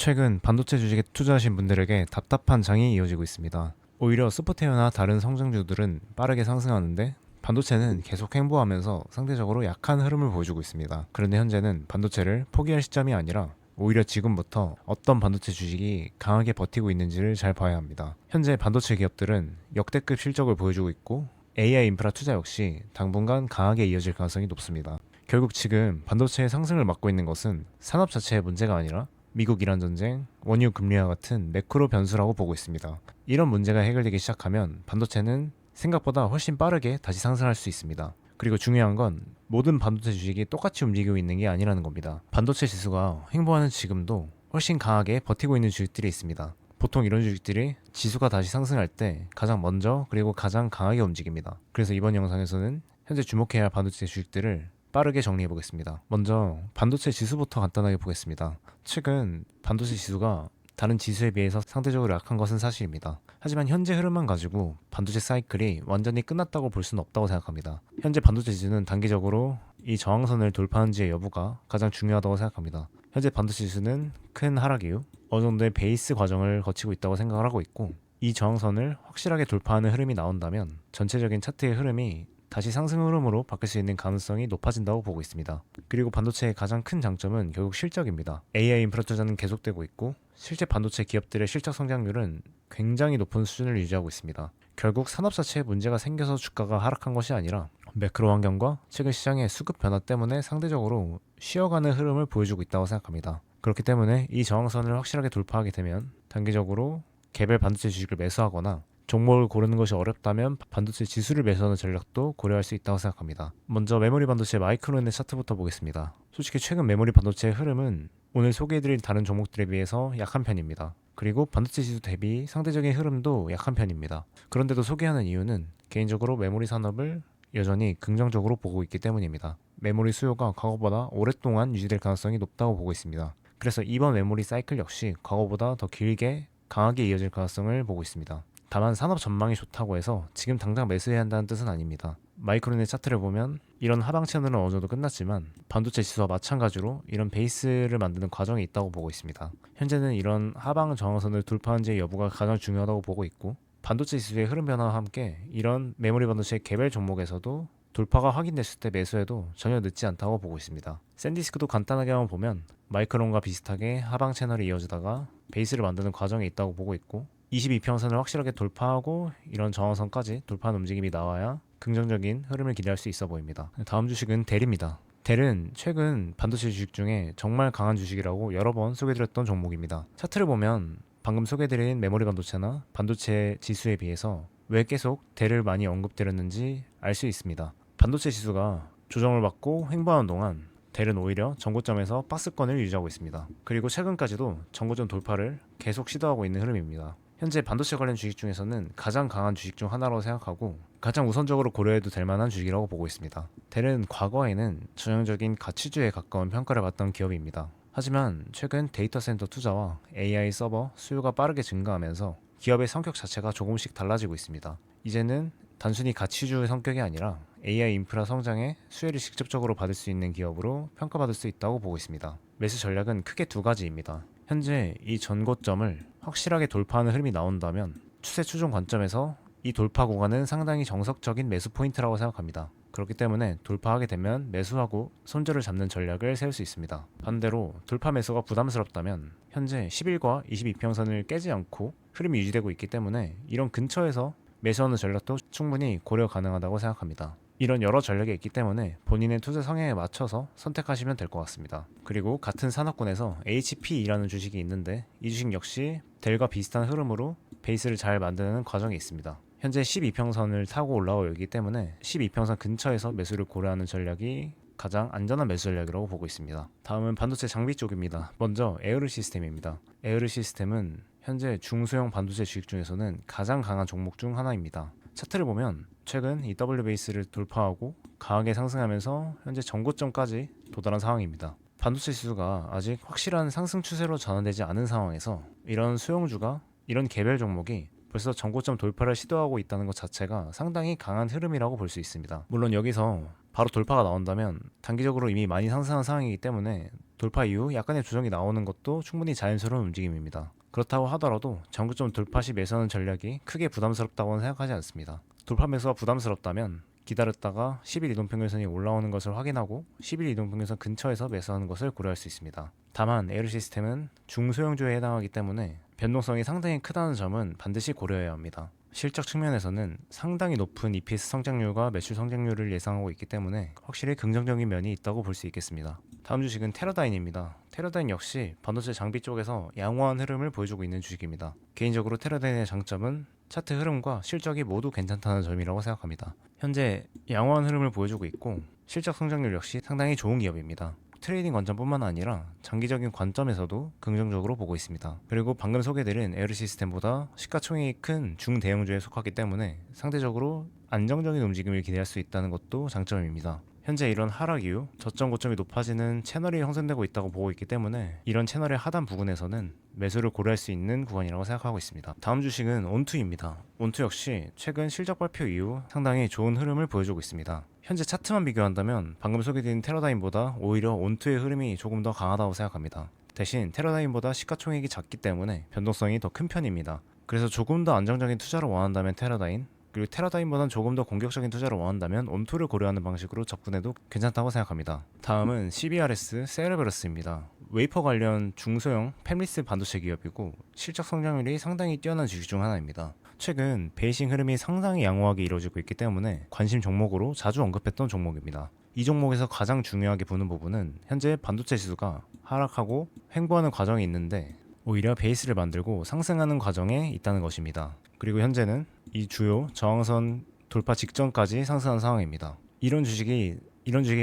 최근 반도체 주식에 투자하신 분들에게 답답한 장이 이어지고 있습니다. 오히려 소프트웨어나 다른 성장주들은 빠르게 상승하는데 반도체는 계속 횡보하면서 상대적으로 약한 흐름을 보여주고 있습니다. 그런데 현재는 반도체를 포기할 시점이 아니라 오히려 지금부터 어떤 반도체 주식이 강하게 버티고 있는지를 잘 봐야 합니다. 현재 반도체 기업들은 역대급 실적을 보여주고 있고 AI 인프라 투자 역시 당분간 강하게 이어질 가능성이 높습니다. 결국 지금 반도체의 상승을 막고 있는 것은 산업 자체의 문제가 아니라 미국 이란 전쟁, 원유 금리와 같은 매크로 변수라고 보고 있습니다. 이런 문제가 해결되기 시작하면 반도체는 생각보다 훨씬 빠르게 다시 상승할 수 있습니다. 그리고 중요한 건 모든 반도체 주식이 똑같이 움직이고 있는 게 아니라는 겁니다. 반도체 지수가 횡보하는 지금도 훨씬 강하게 버티고 있는 주식들이 있습니다. 보통 이런 주식들이 지수가 다시 상승할 때 가장 먼저 그리고 가장 강하게 움직입니다. 그래서 이번 영상에서는 현재 주목해야 할 반도체 주식들을 빠르게 정리해 보겠습니다. 먼저 반도체 지수부터 간단하게 보겠습니다. 최근 반도체 지수가 다른 지수에 비해서 상대적으로 약한 것은 사실입니다. 하지만 현재 흐름만 가지고 반도체 사이클이 완전히 끝났다고 볼 수는 없다고 생각합니다. 현재 반도체 지수는 단기적으로 이 저항선을 돌파하는지의 여부가 가장 중요하다고 생각합니다. 현재 반도체 지수는 큰 하락 이후 어느 정도의 베이스 과정을 거치고 있다고 생각을 하고 있고, 이 저항선을 확실하게 돌파하는 흐름이 나온다면 전체적인 차트의 흐름이 다시 상승 흐름으로 바뀔 수 있는 가능성이 높아진다고 보고 있습니다. 그리고 반도체의 가장 큰 장점은 결국 실적입니다. AI 인프라 투자는 계속되고 있고 실제 반도체 기업들의 실적 성장률은 굉장히 높은 수준을 유지하고 있습니다. 결국 산업 자체에 문제가 생겨서 주가가 하락한 것이 아니라 매크로 환경과 최근 시장의 수급 변화 때문에 상대적으로 쉬어가는 흐름을 보여주고 있다고 생각합니다. 그렇기 때문에 이 저항선을 확실하게 돌파하게 되면 단기적으로 개별 반도체 주식을 매수하거나 종목을 고르는 것이 어렵다면 반도체 지수를 매수하는 전략도 고려할 수 있다고 생각합니다. 먼저 메모리 반도체 마이크론의 차트부터 보겠습니다. 솔직히 최근 메모리 반도체의 흐름은 오늘 소개해드린 다른 종목들에 비해서 약한 편입니다. 그리고 반도체 지수 대비 상대적인 흐름도 약한 편입니다. 그런데도 소개하는 이유는 개인적으로 메모리 산업을 여전히 긍정적으로 보고 있기 때문입니다. 메모리 수요가 과거보다 오랫동안 유지될 가능성이 높다고 보고 있습니다. 그래서 이번 메모리 사이클 역시 과거보다 더 길게 강하게 이어질 가능성을 보고 있습니다. 다만 산업 전망이 좋다고 해서 지금 당장 매수해야 한다는 뜻은 아닙니다. 마이크론의 차트를 보면 이런 하방 채널은 어느 정도 끝났지만 반도체 지수와 마찬가지로 이런 베이스를 만드는 과정이 있다고 보고 있습니다. 현재는 이런 하방 저항선을 돌파한지의 여부가 가장 중요하다고 보고 있고, 반도체 지수의 흐름 변화와 함께 이런 메모리 반도체 개별 종목에서도 돌파가 확인됐을 때 매수해도 전혀 늦지 않다고 보고 있습니다. 샌디스크도 간단하게 한번 보면 마이크론과 비슷하게 하방 채널이 이어지다가 베이스를 만드는 과정에 있다고 보고 있고, 22평선을 확실하게 돌파하고 이런 저항선까지 돌파하는 움직임이 나와야 긍정적인 흐름을 기대할 수 있어 보입니다. 다음 주식은 델입니다. 델은 최근 반도체 주식 중에 정말 강한 주식이라고 여러 번 소개드렸던 종목입니다. 차트를 보면 방금 소개드린 메모리 반도체나 반도체 지수에 비해서 왜 계속 델을 많이 언급드렸는지 알 수 있습니다. 반도체 지수가 조정을 받고 횡보하는 동안 델은 오히려 정고점에서 박스권을 유지하고 있습니다. 그리고 최근까지도 정고점 돌파를 계속 시도하고 있는 흐름입니다. 현재 반도체 관련 주식 중에서는 가장 강한 주식 중 하나라고 생각하고 가장 우선적으로 고려해도 될 만한 주식이라고 보고 있습니다. 델은 과거에는 전형적인 가치주에 가까운 평가를 받던 기업입니다. 하지만 최근 데이터 센터 투자와 AI 서버 수요가 빠르게 증가하면서 기업의 성격 자체가 조금씩 달라지고 있습니다. 이제는 단순히 가치주의 성격이 아니라 AI 인프라 성장에 수혜를 직접적으로 받을 수 있는 기업으로 평가받을 수 있다고 보고 있습니다. 매수 전략은 크게 두 가지입니다. 현재 이 전고점을 확실하게 돌파하는 흐름이 나온다면 추세 추종 관점에서 이 돌파 구간은 상당히 정석적인 매수 포인트라고 생각합니다. 그렇기 때문에 돌파하게 되면 매수하고 손절을 잡는 전략을 세울 수 있습니다. 반대로 돌파 매수가 부담스럽다면 현재 10일과 22평선을 깨지 않고 흐름이 유지되고 있기 때문에 이런 근처에서 매수하는 전략도 충분히 고려 가능하다고 생각합니다. 이런 여러 전략이 있기 때문에 본인의 투자 성향에 맞춰서 선택하시면 될 것 같습니다. 그리고 같은 산업군에서 HPE라는 주식이 있는데 이 주식 역시 델과 비슷한 흐름으로 베이스를 잘 만드는 과정이 있습니다. 현재 12평선을 타고 올라오고 있기 때문에 12평선 근처에서 매수를 고려하는 전략이 가장 안전한 매수 전략이라고 보고 있습니다. 다음은 반도체 장비 쪽입니다. 먼저 에어르 시스템입니다. 에어르 시스템은 현재 중소형 반도체 주식 중에서는 가장 강한 종목 중 하나입니다. 차트를 보면 최근 EW 베이스를 돌파하고 강하게 상승하면서 현재 전고점까지 도달한 상황입니다. 반도체 지수가 아직 확실한 상승 추세로 전환되지 않은 상황에서 이런 수용주가 이런 개별 종목이 벌써 전고점 돌파를 시도하고 있다는 것 자체가 상당히 강한 흐름이라고 볼 수 있습니다. 물론 여기서 바로 돌파가 나온다면 단기적으로 이미 많이 상승한 상황이기 때문에 돌파 이후 약간의 조정이 나오는 것도 충분히 자연스러운 움직임입니다. 그렇다고 하더라도 정구점 돌파 시 매수하는 전략이 크게 부담스럽다고는 생각하지 않습니다. 돌파 매수가 부담스럽다면 기다렸다가 10일 이동평균선이 올라오는 것을 확인하고 10일 이동평균선 근처에서 매수하는 것을 고려할 수 있습니다. 다만 에어리 시스템은 중소형주에 해당하기 때문에 변동성이 상당히 크다는 점은 반드시 고려해야 합니다. 실적 측면에서는 상당히 높은 EPS 성장률과 매출 성장률을 예상하고 있기 때문에 확실히 긍정적인 면이 있다고 볼 수 있겠습니다. 다음 주식은 테라다인입니다. 테라다인 역시 반도체 장비 쪽에서 양호한 흐름을 보여주고 있는 주식입니다. 개인적으로 테라다인의 장점은 차트 흐름과 실적이 모두 괜찮다는 점이라고 생각합니다. 현재 양호한 흐름을 보여주고 있고 실적 성장률 역시 상당히 좋은 기업입니다. 트레이딩 관점뿐만 아니라 장기적인 관점에서도 긍정적으로 보고 있습니다. 그리고 방금 소개드린 에어리 시스템보다 시가총액이 큰 중대형주에 속하기 때문에 상대적으로 안정적인 움직임을 기대할 수 있다는 것도 장점입니다. 현재 이런 하락 이후 저점 고점이 높아지는 채널이 형성되고 있다고 보고 있기 때문에 이런 채널의 하단 부근에서는 매수를 고려할 수 있는 구간이라고 생각하고 있습니다. 다음 주식은 온투입니다. 온투 역시 최근 실적 발표 이후 상당히 좋은 흐름을 보여주고 있습니다. 현재 차트만 비교한다면 방금 소개드린 테라다임보다 오히려 온투의 흐름이 조금 더 강하다고 생각합니다. 대신 테라다임보다 시가총액이 작기 때문에 변동성이 더 큰 편입니다. 그래서 조금 더 안정적인 투자를 원한다면 테라다임, 그리고 테라다임보다는 조금 더 공격적인 투자를 원한다면 온투를 고려하는 방식으로 접근해도 괜찮다고 생각합니다. 다음은 CBRS 세레브러스입니다. 웨이퍼 관련 중소형 팹리스 반도체 기업이고 실적 성장률이 상당히 뛰어난 주식 중 하나입니다. 최근 베이싱 흐름이 상당히 양호하게 이루어지고 있기 때문에 관심 종목으로 자주 언급했던 종목입니다. 이 종목에서 가장 중요하게 보는 부분은 현재 반도체 지수가 하락하고 횡보하는 과정이 있는데 오히려 베이스를 만들고 상승하는 과정에 있다는 것입니다. 그리고 현재는 이 주요 저항선 돌파 직전까지 상승한 상황입니다. 이런 주식이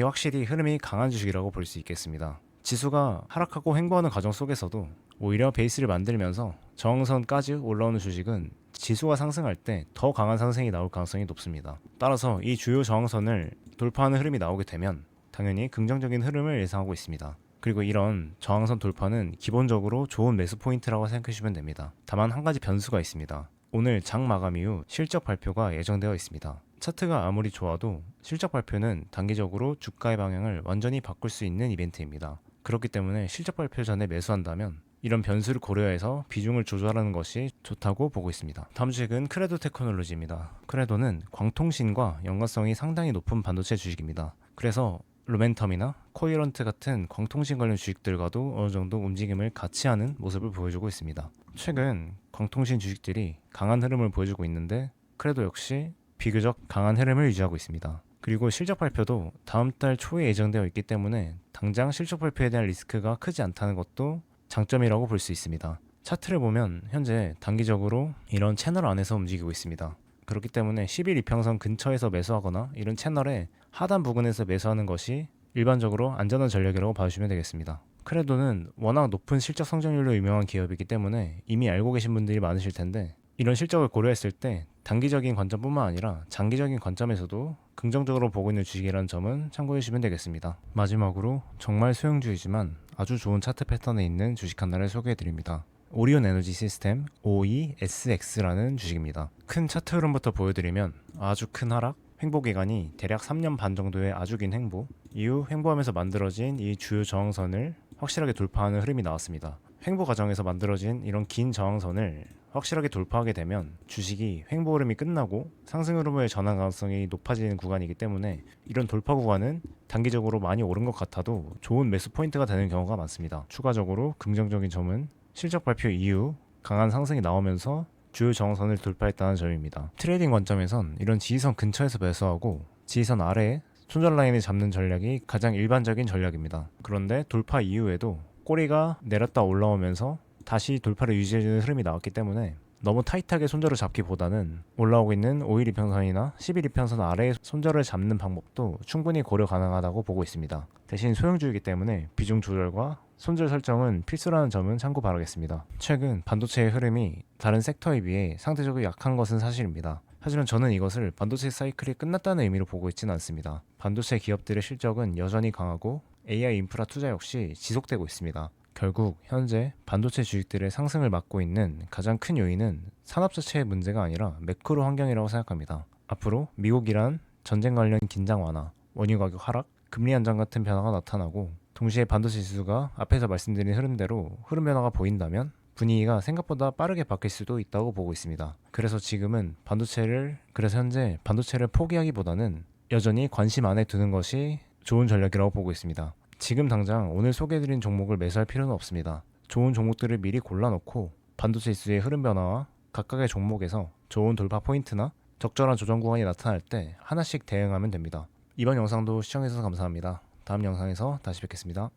확실히 흐름이 강한 주식이라고 볼 수 있겠습니다. 지수가 하락하고 횡보하는 과정 속에서도 오히려 베이스를 만들면서 저항선까지 올라오는 주식은 지수가 상승할 때 더 강한 상승이 나올 가능성이 높습니다. 따라서 이 주요 저항선을 돌파하는 흐름이 나오게 되면 당연히 긍정적인 흐름을 예상하고 있습니다. 그리고 이런 저항선 돌파는 기본적으로 좋은 매수 포인트라고 생각하시면 됩니다. 다만 한 가지 변수가 있습니다. 오늘 장 마감 이후 실적 발표가 예정되어 있습니다. 차트가 아무리 좋아도 실적 발표는 단기적으로 주가의 방향을 완전히 바꿀 수 있는 이벤트입니다. 그렇기 때문에 실적 발표 전에 매수한다면 이런 변수를 고려해서 비중을 조절하는 것이 좋다고 보고 있습니다. 다음 주식은 크레도 테크놀로지입니다. 크레도는 광통신과 연관성이 상당히 높은 반도체 주식입니다. 그래서 루멘텀이나 코이런트 같은 광통신 관련 주식들과도 어느 정도 움직임을 같이 하는 모습을 보여주고 있습니다. 최근 광통신 주식들이 강한 흐름을 보여주고 있는데 크레도 역시 비교적 강한 흐름을 유지하고 있습니다. 그리고 실적 발표도 다음 달 초에 예정되어 있기 때문에 당장 실적 발표에 대한 리스크가 크지 않다는 것도 장점이라고 볼 수 있습니다. 차트를 보면 현재 단기적으로 이런 채널 안에서 움직이고 있습니다. 그렇기 때문에 10일 이평선 근처에서 매수하거나 이런 채널의 하단 부근에서 매수하는 것이 일반적으로 안전한 전략이라고 봐주시면 되겠습니다. 크레도는 워낙 높은 실적 성장률로 유명한 기업이기 때문에 이미 알고 계신 분들이 많으실 텐데 이런 실적을 고려했을 때 단기적인 관점뿐만 아니라 장기적인 관점에서도 긍정적으로 보고 있는 주식이라는 점은 참고해 주시면 되겠습니다. 마지막으로 정말 소형주이지만 아주 좋은 차트 패턴에 있는 주식 하나를 소개해 드립니다. 오리온 에너지 시스템 OESX라는 주식입니다. 큰 차트 흐름부터 보여드리면 아주 큰 하락, 횡보 기간이 대략 3년 반 정도의 아주 긴 횡보, 이후 횡보하면서 만들어진 이 주요 저항선을 확실하게 돌파하는 흐름이 나왔습니다. 횡보 과정에서 만들어진 이런 긴 저항선을 확실하게 돌파하게 되면 주식이 횡보 흐름이 끝나고 상승 흐름의 전환 가능성이 높아지는 구간이기 때문에 이런 돌파 구간은 단기적으로 많이 오른 것 같아도 좋은 매수 포인트가 되는 경우가 많습니다. 추가적으로 긍정적인 점은 실적 발표 이후 강한 상승이 나오면서 주요 저항선을 돌파했다는 점입니다. 트레이딩 관점에선 이런 지지선 근처에서 매수하고 지지선 아래에 손절 라인을 잡는 전략이 가장 일반적인 전략입니다. 그런데 돌파 이후에도 꼬리가 내렸다 올라오면서 다시 돌파를 유지해주는 흐름이 나왔기 때문에 너무 타이트하게 손절을 잡기보다는 올라오고 있는 5일 이평선이나 10일 이평선 아래에 손절을 잡는 방법도 충분히 고려 가능하다고 보고 있습니다. 대신 소형주이기 때문에 비중 조절과 손절 설정은 필수라는 점은 참고 바라겠습니다. 최근 반도체의 흐름이 다른 섹터에 비해 상대적으로 약한 것은 사실입니다. 하지만 저는 이것을 반도체 사이클이 끝났다는 의미로 보고 있지는 않습니다. 반도체 기업들의 실적은 여전히 강하고 AI 인프라 투자 역시 지속되고 있습니다. 결국 현재 반도체 주식들의 상승을 막고 있는 가장 큰 요인은 산업 자체의 문제가 아니라 매크로 환경이라고 생각합니다. 앞으로 미국 이란 전쟁 관련 긴장 완화, 원유 가격 하락, 금리 안정 같은 변화가 나타나고 동시에 반도체 지수가 앞에서 말씀드린 흐름대로 흐름 변화가 보인다면 분위기가 생각보다 빠르게 바뀔 수도 있다고 보고 있습니다. 그래서 현재 반도체를 포기하기보다는 여전히 관심 안에 두는 것이 좋은 전략이라고 보고 있습니다. 지금 당장 오늘 소개해드린 종목을 매수할 필요는 없습니다. 좋은 종목들을 미리 골라놓고 반도체 지수의 흐름 변화와 각각의 종목에서 좋은 돌파 포인트나 적절한 조정 구간이 나타날 때 하나씩 대응하면 됩니다. 이번 영상도 시청해주셔서 감사합니다. 다음 영상에서 다시 뵙겠습니다.